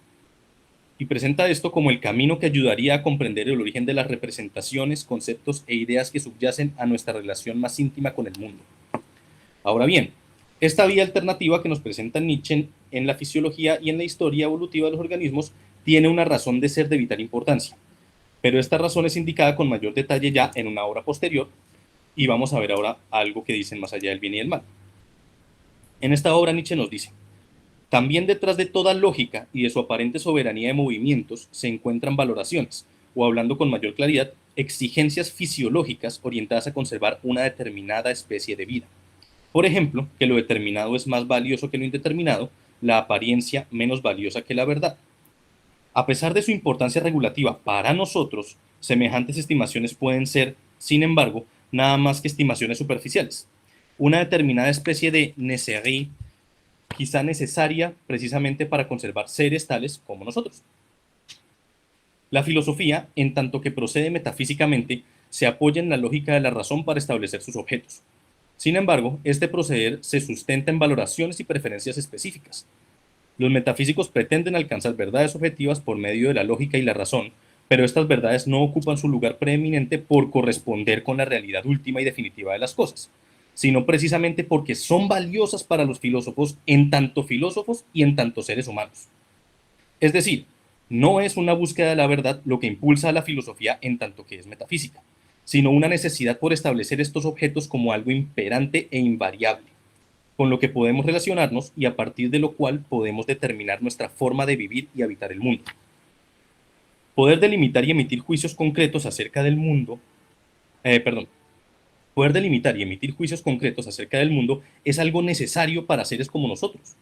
y presenta esto como el camino que ayudaría a comprender el origen de las representaciones, conceptos e ideas que subyacen a nuestra relación más íntima con el mundo. Ahora bien, esta vía alternativa que nos presenta Nietzsche en la fisiología y en la historia evolutiva de los organismos tiene una razón de ser de vital importancia, pero esta razón es indicada con mayor detalle ya en una obra posterior, y vamos a ver ahora algo que dicen más allá del bien y del mal. En esta obra Nietzsche nos dice: también detrás de toda lógica y de su aparente soberanía de movimientos se encuentran valoraciones, o hablando con mayor claridad, exigencias fisiológicas orientadas a conservar una determinada especie de vida. Por ejemplo, que lo determinado es más valioso que lo indeterminado, la apariencia menos valiosa que la verdad. A pesar de su importancia regulativa para nosotros, semejantes estimaciones pueden ser, sin embargo, nada más que estimaciones superficiales. Una determinada especie de nécessité, quizá necesaria precisamente para conservar seres tales como nosotros. La filosofía, en tanto que procede metafísicamente, se apoya en la lógica de la razón para establecer sus objetos. Sin embargo, este proceder se sustenta en valoraciones y preferencias específicas. Los metafísicos pretenden alcanzar verdades objetivas por medio de la lógica y la razón, pero estas verdades no ocupan su lugar preeminente por corresponder con la realidad última y definitiva de las cosas, sino precisamente porque son valiosas para los filósofos y en tanto seres humanos. Es decir, no es una búsqueda de la verdad lo que impulsa a la filosofía en tanto que es metafísica, sino una necesidad por establecer estos objetos como algo imperante e invariable, con lo que podemos relacionarnos y a partir de lo cual podemos determinar nuestra forma de vivir y habitar el mundo. Poder delimitar y emitir juicios concretos acerca del mundo, Poder delimitar y emitir juicios concretos acerca del mundo es algo necesario para seres como nosotros,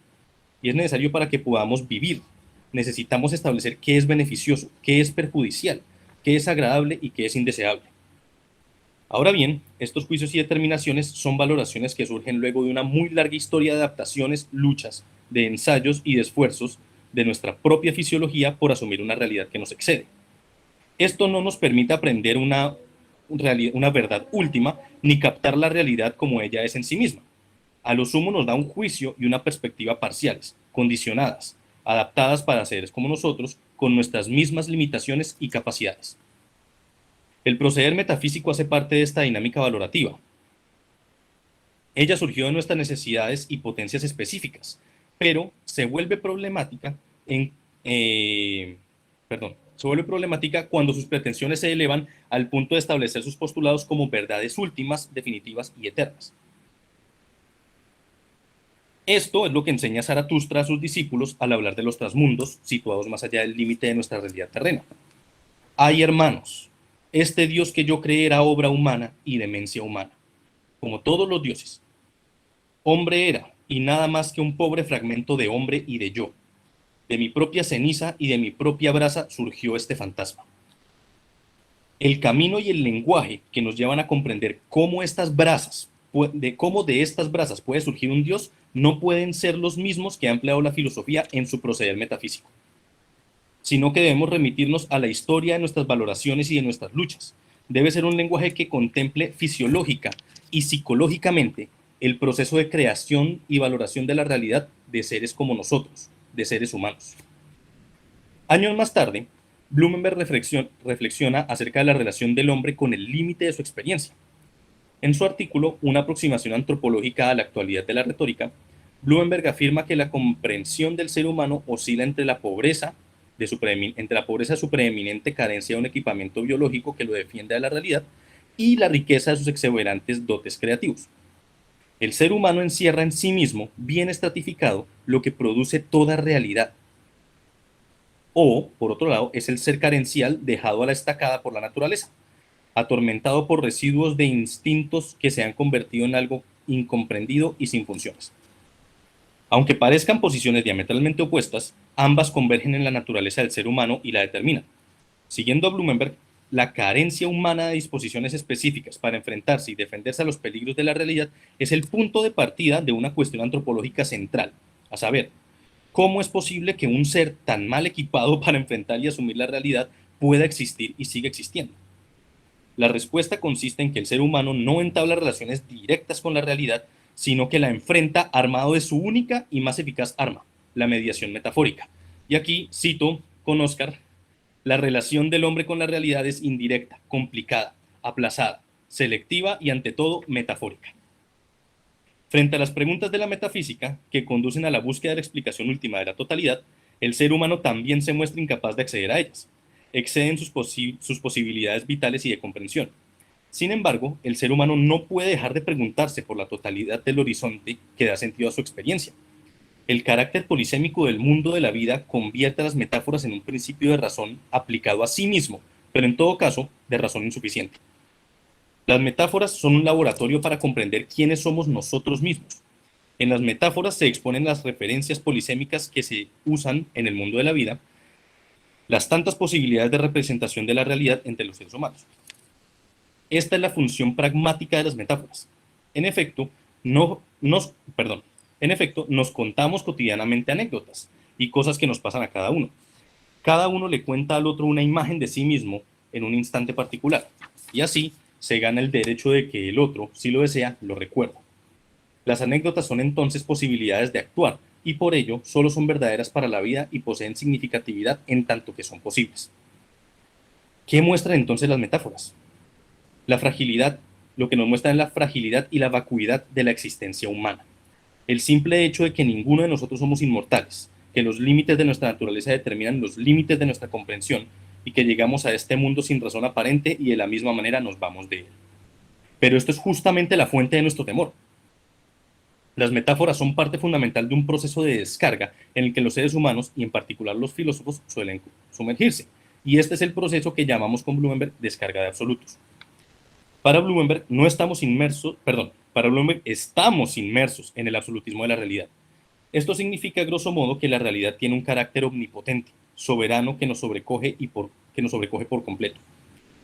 y es necesario para que podamos vivir. Necesitamos establecer qué es beneficioso, qué es perjudicial, qué es agradable y qué es indeseable. Ahora bien, estos juicios y determinaciones son valoraciones que surgen luego de una muy larga historia de adaptaciones, luchas, de ensayos y de esfuerzos de nuestra propia fisiología por asumir una realidad que nos excede. Esto no nos permite aprender una verdad última, ni captar la realidad como ella es en sí misma. A lo sumo nos da un juicio y una perspectiva parciales, condicionadas, adaptadas para seres como nosotros, con nuestras mismas limitaciones y capacidades. El proceder metafísico hace parte de esta dinámica valorativa. Ella surgió de nuestras necesidades y potencias específicas, pero se vuelve problemática cuando sus pretensiones se elevan al punto de establecer sus postulados como verdades últimas, definitivas y eternas. Esto es lo que enseña Zaratustra a sus discípulos al hablar de los trasmundos situados más allá del límite de nuestra realidad terrena. Ay, hermanos, este Dios que yo creé era obra humana y demencia humana, como todos los dioses. Hombre era, y nada más que un pobre fragmento de hombre y de yo. De mi propia ceniza y de mi propia brasa surgió este fantasma. El camino y el lenguaje que nos llevan a comprender cómo de estas brasas puede surgir un Dios no pueden ser los mismos que ha empleado la filosofía en su proceder metafísico, sino que debemos remitirnos a la historia de nuestras valoraciones y de nuestras luchas. Debe ser un lenguaje que contemple fisiológica y psicológicamente el proceso de creación y valoración de la realidad de seres como nosotros, de seres humanos. Años más tarde, Blumenberg reflexiona acerca de la relación del hombre con el límite de su experiencia. En su artículo, Una aproximación antropológica a la actualidad de la retórica, Blumenberg afirma que la comprensión del ser humano oscila entre la pobreza de su preeminente carencia de un equipamiento biológico que lo defienda de la realidad y la riqueza de sus exuberantes dotes creativos. El ser humano encierra en sí mismo, bien estratificado, lo que produce toda realidad. O, por otro lado, es el ser carencial dejado a la estacada por la naturaleza, atormentado por residuos de instintos que se han convertido en algo incomprendido y sin funciones. Aunque parezcan posiciones diametralmente opuestas, ambas convergen en la naturaleza del ser humano y la determinan. Siguiendo a Blumenberg, la carencia humana de disposiciones específicas para enfrentarse y defenderse a los peligros de la realidad es el punto de partida de una cuestión antropológica central, a saber, ¿cómo es posible que un ser tan mal equipado para enfrentar y asumir la realidad pueda existir y siga existiendo? La respuesta consiste en que el ser humano no entabla relaciones directas con la realidad, sino que la enfrenta armado de su única y más eficaz arma, la mediación metafórica. Y aquí cito con Oscar: la relación del hombre con la realidad es indirecta, complicada, aplazada, selectiva y ante todo metafórica. Frente a las preguntas de la metafísica, que conducen a la búsqueda de la explicación última de la totalidad, el ser humano también se muestra incapaz de acceder a ellas. Exceden sus posibilidades vitales y de comprensión. Sin embargo, el ser humano no puede dejar de preguntarse por la totalidad del horizonte que da sentido a su experiencia. El carácter polisémico del mundo de la vida convierte a las metáforas en un principio de razón aplicado a sí mismo, pero en todo caso, de razón insuficiente. Las metáforas son un laboratorio para comprender quiénes somos nosotros mismos. En las metáforas se exponen las referencias polisémicas que se usan en el mundo de la vida, las tantas posibilidades de representación de la realidad entre los seres humanos. Esta es la función pragmática de las metáforas. En efecto, nos contamos cotidianamente anécdotas y cosas que nos pasan a cada uno. Cada uno le cuenta al otro una imagen de sí mismo en un instante particular, y así se gana el derecho de que el otro, si lo desea, lo recuerde. Las anécdotas son entonces posibilidades de actuar, y por ello solo son verdaderas para la vida y poseen significatividad en tanto que son posibles. ¿Qué muestran entonces las metáforas? La fragilidad, lo que nos muestra es la fragilidad y la vacuidad de la existencia humana. El simple hecho de que ninguno de nosotros somos inmortales, que los límites de nuestra naturaleza determinan los límites de nuestra comprensión y que llegamos a este mundo sin razón aparente y de la misma manera nos vamos de él. Pero esto es justamente la fuente de nuestro temor. Las metáforas son parte fundamental de un proceso de descarga en el que los seres humanos, y en particular los filósofos, suelen sumergirse. Y este es el proceso que llamamos con Blumenberg descarga de absolutos. Para Blumenberg estamos inmersos en el absolutismo de la realidad. Esto significa, grosso modo, que la realidad tiene un carácter omnipotente, soberano, que nos sobrecoge por completo.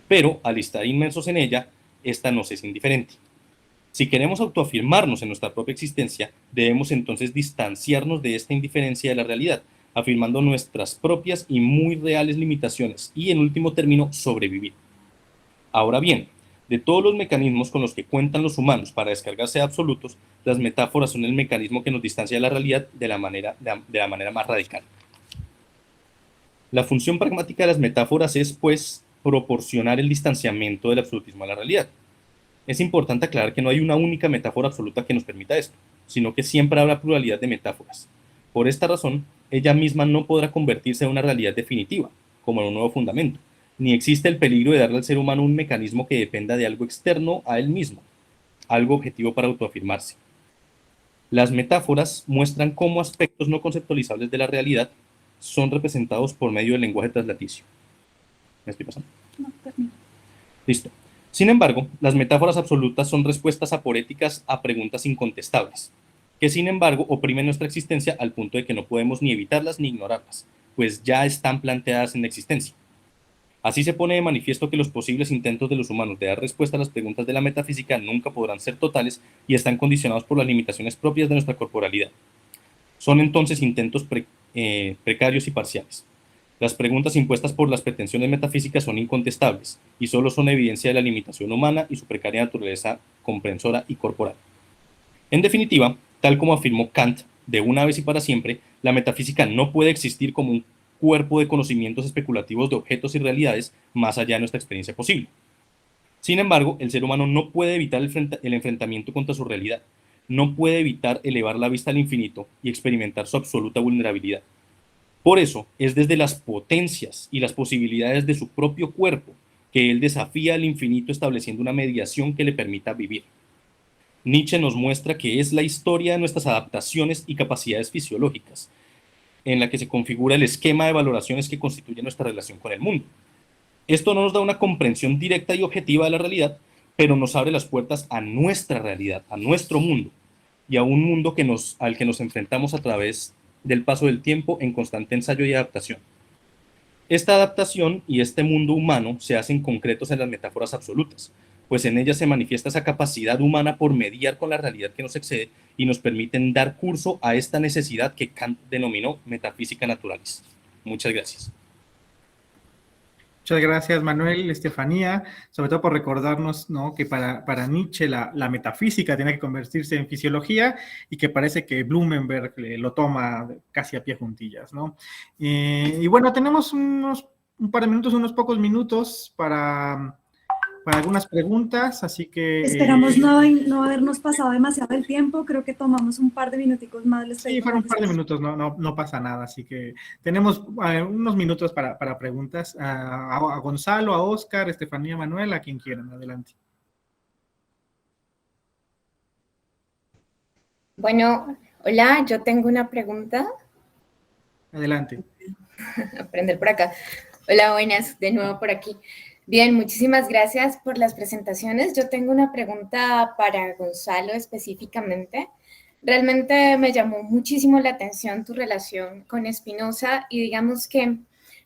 Pero, al estar inmersos en ella, esta nos es indiferente. Si queremos autoafirmarnos en nuestra propia existencia, debemos entonces distanciarnos de esta indiferencia de la realidad, afirmando nuestras propias y muy reales limitaciones y, en último término, sobrevivir. Ahora bien, de todos los mecanismos con los que cuentan los humanos para descargarse de absolutos, las metáforas son el mecanismo que nos distancia de la realidad de la manera más radical. La función pragmática de las metáforas es, pues, proporcionar el distanciamiento del absolutismo a la realidad. Es importante aclarar que no hay una única metáfora absoluta que nos permita esto, sino que siempre habrá pluralidad de metáforas. Por esta razón, ella misma no podrá convertirse en una realidad definitiva, como en un nuevo fundamento, ni existe el peligro de darle al ser humano un mecanismo que dependa de algo externo a él mismo, algo objetivo para autoafirmarse. Las metáforas muestran cómo aspectos no conceptualizables de la realidad son representados por medio del lenguaje traslaticio. ¿Me estoy pasando? No, termino. Listo. Sin embargo, las metáforas absolutas son respuestas aporéticas a preguntas incontestables, que sin embargo oprimen nuestra existencia al punto de que no podemos ni evitarlas ni ignorarlas, pues ya están planteadas en la existencia. Así se pone de manifiesto que los posibles intentos de los humanos de dar respuesta a las preguntas de la metafísica nunca podrán ser totales y están condicionados por las limitaciones propias de nuestra corporalidad. Son entonces intentos precarios y parciales. Las preguntas impuestas por las pretensiones metafísicas son incontestables y solo son evidencia de la limitación humana y su precaria naturaleza comprensora y corporal. En definitiva, tal como afirmó Kant, de una vez y para siempre, la metafísica no puede existir como un cuerpo de conocimientos especulativos de objetos y realidades más allá de nuestra experiencia posible. Sin embargo, el ser humano no puede evitar el enfrentamiento contra su realidad, no puede evitar elevar la vista al infinito y experimentar su absoluta vulnerabilidad. Por eso, es desde las potencias y las posibilidades de su propio cuerpo que él desafía al infinito estableciendo una mediación que le permita vivir. Nietzsche nos muestra que es la historia de nuestras adaptaciones y capacidades fisiológicas, en la que se configura el esquema de valoraciones que constituye nuestra relación con el mundo. Esto no nos da una comprensión directa y objetiva de la realidad, pero nos abre las puertas a nuestra realidad, a nuestro mundo, y a un mundo al que nos enfrentamos a través del paso del tiempo en constante ensayo y adaptación. Esta adaptación y este mundo humano se hacen concretos en las metáforas absolutas, pues en ellas se manifiesta esa capacidad humana por mediar con la realidad que nos excede y nos permiten dar curso a esta necesidad que Kant denominó metafísica naturalis. Muchas gracias. Muchas gracias, Manuel, Estefanía, sobre todo por recordarnos, ¿no?, que para Nietzsche la metafísica tiene que convertirse en fisiología y que parece que Blumenberg lo toma casi a pie juntillas, ¿no? Y bueno, tenemos un par de minutos, unos pocos minutos para algunas preguntas, así que... Esperamos no habernos pasado demasiado el tiempo, creo que tomamos un par de minuticos más. Sí, fueron un par de minutos, no pasa nada, así que tenemos unos minutos para preguntas. A Gonzalo, a Oscar, Estefanía, Manuel, a quien quieran, adelante. Bueno, hola, yo tengo una pregunta. Adelante. Aprender por acá. Hola, buenas, de nuevo por aquí. Bien, muchísimas gracias por las presentaciones. Yo tengo una pregunta para Gonzalo específicamente. Realmente me llamó muchísimo la atención tu relación con Spinoza y digamos que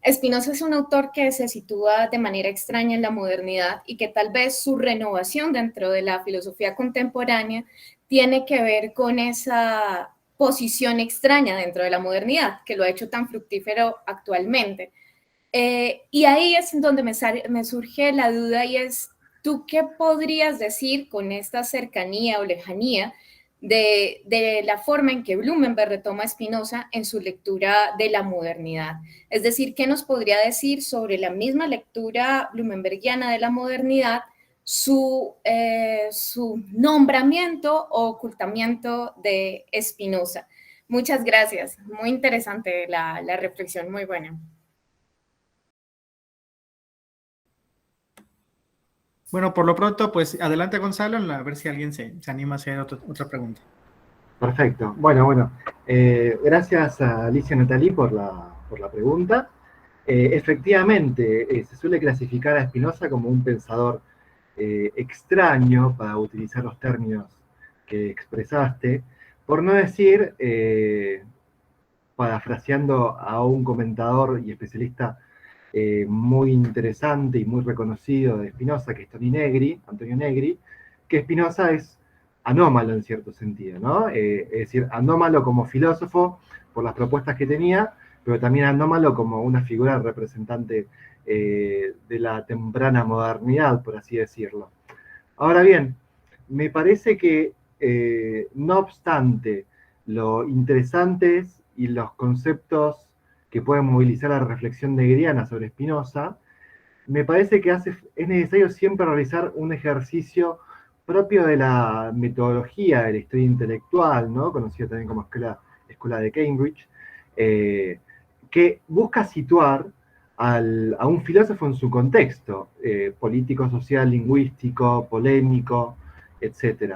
Spinoza es un autor que se sitúa de manera extraña en la modernidad y que tal vez su renovación dentro de la filosofía contemporánea tiene que ver con esa posición extraña dentro de la modernidad que lo ha hecho tan fructífero actualmente. Y ahí es donde me surge la duda y es, ¿tú qué podrías decir con esta cercanía o lejanía de la forma en que Blumenberg retoma a Spinoza en su lectura de la modernidad? Es decir, ¿qué nos podría decir sobre la misma lectura blumenbergiana de la modernidad, su nombramiento o ocultamiento de Spinoza? Muchas gracias, muy interesante la reflexión, muy buena. Bueno, por lo pronto, pues adelante, Gonzalo, a ver si alguien se anima a hacer otra pregunta. Perfecto. Bueno. Gracias a Alicia Natalí por la pregunta. Efectivamente, se suele clasificar a Spinoza como un pensador extraño, para utilizar los términos que expresaste, por no decir, parafraseando a un comentador y especialista muy interesante y muy reconocido de Spinoza, que es Antonio Negri, que Spinoza es anómalo en cierto sentido, ¿no? Es decir, anómalo como filósofo por las propuestas que tenía, pero también anómalo como una figura representante de la temprana modernidad, por así decirlo. Ahora bien, me parece que no obstante lo interesantes y los conceptos que pueden movilizar la reflexión hegeliana sobre Spinoza, me parece que es necesario siempre realizar un ejercicio propio de la metodología de la historia intelectual, ¿no?, conocida también como escuela de Cambridge, que busca situar a un filósofo en su contexto político, social, lingüístico, polémico, etc.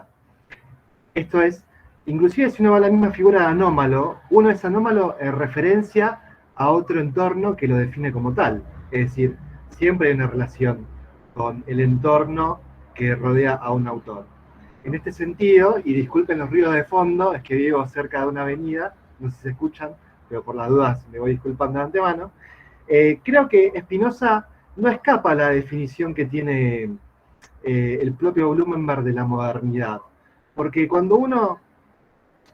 Esto es, inclusive si uno va a la misma figura de anómalo, uno es anómalo en referencia a otro entorno que lo define como tal. Es decir, siempre hay una relación con el entorno que rodea a un autor. En este sentido, y disculpen los ruidos de fondo, es que vivo cerca de una avenida, no sé si se escuchan, pero por las dudas me voy disculpando de antemano, creo que Spinoza no escapa a la definición que tiene el propio Blumenberg de la modernidad. Porque cuando uno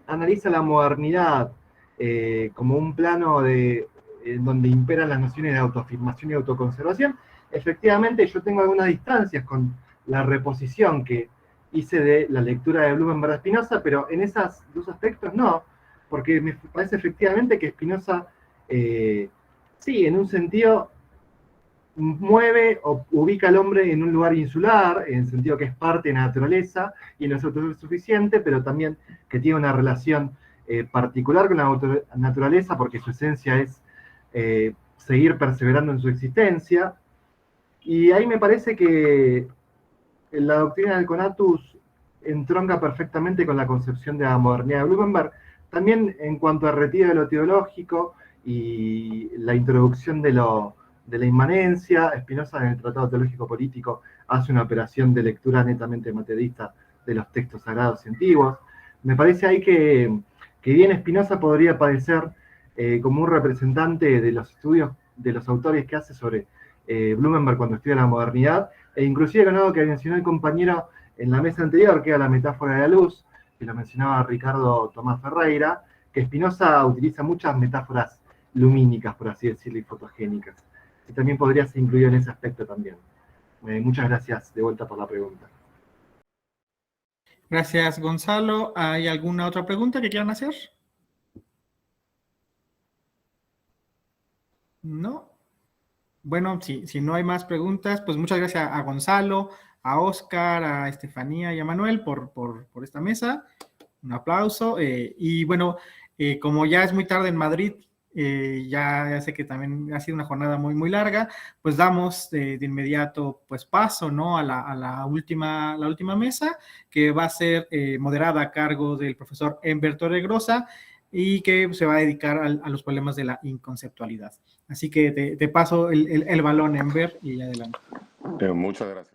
analiza la modernidad como un plano donde imperan las nociones de autoafirmación y autoconservación, efectivamente yo tengo algunas distancias con la reposición que hice de la lectura de Blumenberg a Spinoza, pero en esos dos aspectos no, porque me parece efectivamente que Spinoza sí, en un sentido mueve o ubica al hombre en un lugar insular, en el sentido que es parte de la naturaleza y no es autosuficiente, pero también que tiene una relación particular con la naturaleza porque su esencia es seguir perseverando en su existencia. Y ahí me parece que la doctrina del Conatus entronca perfectamente con la concepción de la modernidad de Blumenberg, también en cuanto a retiro de lo teológico y la introducción de la inmanencia. Spinoza en el Tratado Teológico Político hace una operación de lectura netamente materialista de los textos sagrados y antiguos. Me parece ahí que bien Spinoza podría parecer como un representante de los estudios de los autores que hace sobre Blumenberg cuando estudia la modernidad, e inclusive con algo que mencionó el compañero en la mesa anterior, que era la metáfora de la luz, que lo mencionaba Ricardo Tomás Ferreira, que Spinoza utiliza muchas metáforas lumínicas, por así decirlo, y fotogénicas. Y también podría ser incluido en ese aspecto también. Muchas gracias de vuelta por la pregunta. Gracias, Gonzalo. ¿Hay alguna otra pregunta que quieran hacer? ¿No? Bueno, si no hay más preguntas, pues muchas gracias a Gonzalo, a Oscar, a Estefanía y a Manuel por esta mesa. Un aplauso. Y bueno, como ya es muy tarde en Madrid, ya sé que también ha sido una jornada muy, muy larga, pues damos de inmediato pues paso, ¿no? a la última mesa, que va a ser moderada a cargo del profesor Enver Torregrosa y que se va a dedicar a los problemas de la inconceptualidad. Así que te paso el balón, Enver, y adelante. Muchas gracias.